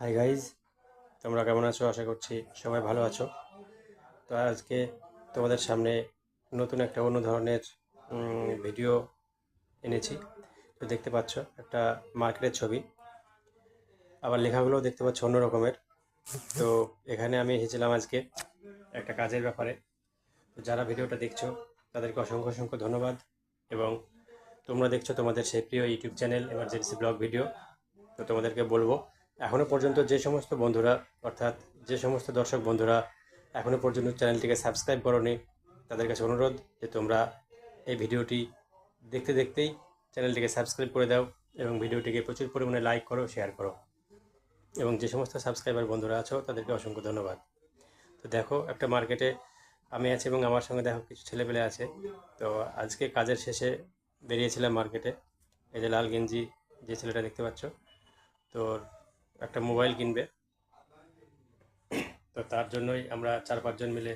Hi guys, তোমরা কেমন আছো? আশা করছি সবাই ভালো আছো। তো আজকে তোমাদের সামনে নতুন একটা অন্য ধরনের ভিডিও এনেছি। তো দেখতে পাচ্ছ একটা মার্কেটের ছবি, আবার লেখাগুলোও দেখতে পাচ্ছ অন্য রকমের। তো এখানে আমি এসেছিলাম আজকে একটা কাজের ব্যাপারে। তো যারা ভিডিওটা দেখছো তাদেরকে অসংখ্য অসংখ্য ধন্যবাদ। এবং তোমরা দেখছো তোমাদের সেই প্রিয় YouTube channel emergency blog video. তো তোমাদেরকে বলবো, এখনও পর্যন্ত যে সমস্ত বন্ধুরা, অর্থাৎ যে সমস্ত দর্শক বন্ধুরা এখনও পর্যন্ত চ্যানেলটিকে সাবস্ক্রাইব করোনি, তাদের কাছে অনুরোধ যে তোমরা এই ভিডিওটি দেখতে দেখতেই চ্যানেলটিকে সাবস্ক্রাইব করে দাও এবং ভিডিওটিকে প্রচুর পরিমাণে লাইক করো, শেয়ার করো। এবং যে সমস্ত সাবস্ক্রাইবার বন্ধুরা আছো তাদেরকে অসংখ্য ধন্যবাদ। তো দেখো, একটা মার্কেটে আমি আছি এবং আমার সঙ্গে দেখো কিছু ছেলেপেলে আছে। তো আজকে কাজের শেষে বেরিয়েছিলাম মার্কেটে। এই যে লাল গেঞ্জি যে ছেলেটা দেখতে পাচ্ছ, তো একটা মোবাইল কিনবে। তো তার জন্যই আমরা 4-5 জন মিলে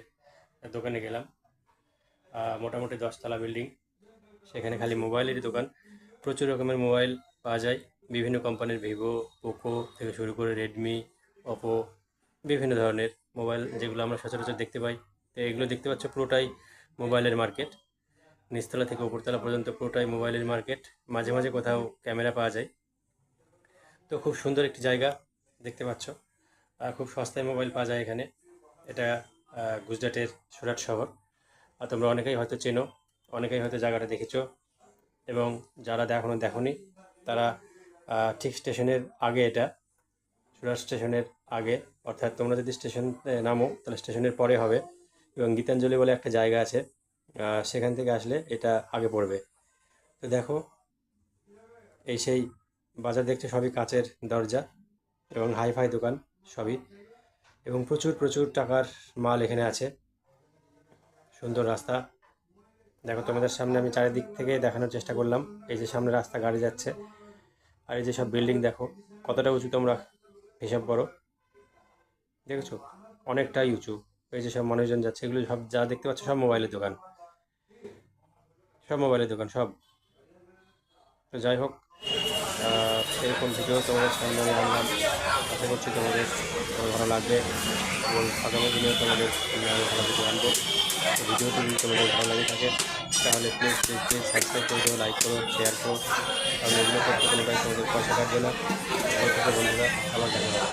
দোকানে গেলাম। মোটামুটি 10তলা বিল্ডিং, সেখানে খালি মোবাইলেরই দোকান। প্রচুর রকমের মোবাইল পাওয়া যায়, বিভিন্ন কোম্পানির, ভিভো, পোকো থেকে শুরু করে রেডমি, ওপো, বিভিন্ন ধরনের মোবাইল যেগুলো আমরা সচরাচর দেখতে পাই। তো এগুলো দেখতে পাচ্ছ পুরোটাই মোবাইলের মার্কেট। নিচতলা থেকে উপরতলা পর্যন্ত পুরোটাই মোবাইলের মার্কেট। মাঝে মাঝে কোথাও ক্যামেরা পাওয়া যায়। তো খুব সুন্দর একটি জায়গা দেখতে পাচ্ছ। খুব সস্তায় মোবাইল পাওয়া যায় এখানে। এটা গুজরাটের সুরাট শহর। আর তোমরা অনেকেই হয়তো চেনো, অনেকেই হয়তো জায়গাটা দেখেছো। এবং যারা এখনও দেখোনি তারা ঠিক স্টেশনের আগে, এটা সুরাট স্টেশনের আগে, অর্থাৎ তোমরা যদি স্টেশন নামো তাহলে স্টেশনের পরে হবে। এবং গীতাঞ্জলি বলে একটা জায়গা আছে, সেখান থেকে আসলে এটা আগে পড়বে। তো দেখো, এই সেই বাজার দেখছে, সবই কাচের দরজা এবং হাইফাই দোকান সবই। এবং প্রচুর প্রচুর টাকার মাল এখানে আছে। সুন্দর রাস্তা দেখো, তোমাদের সামনে আমি চারিদিক থেকে দেখানোর চেষ্টা করলাম। এই যে সামনে রাস্তা, গাড়ি যাচ্ছে। আর এই যে সব বিল্ডিং দেখো কতটা উঁচু, তোমরা হিসাব করো। দেখেছো, অনেকটাই উঁচু। এই যে সব মানুষজন যাচ্ছে, এগুলো সব যা দেখতে পাচ্ছ সব মোবাইলের দোকান, সব মোবাইলের দোকান সব। তো যাই হোক, এরকম ভিডিও তোমাদের সামনে আমি আনলাম। আশা করছি তোমাদের ভালো লাগবে এবং আগামী দিনেও তোমাদের আমি আরও ভালো ভিডিও আনবো। তো ভিডিওটি যদি তোমাদের ভালো লাগে থাকে তাহলে প্লিজ প্লিজ প্লিজ সাবস্ক্রাইব করে দেবো, লাইক করো, শেয়ার করো। কারণ এগুলো করতে কোনোটাই তোমাদের পয়সা কাটবে না। ভালো থেকে বন্ধুরা, আবার দেখা হবে।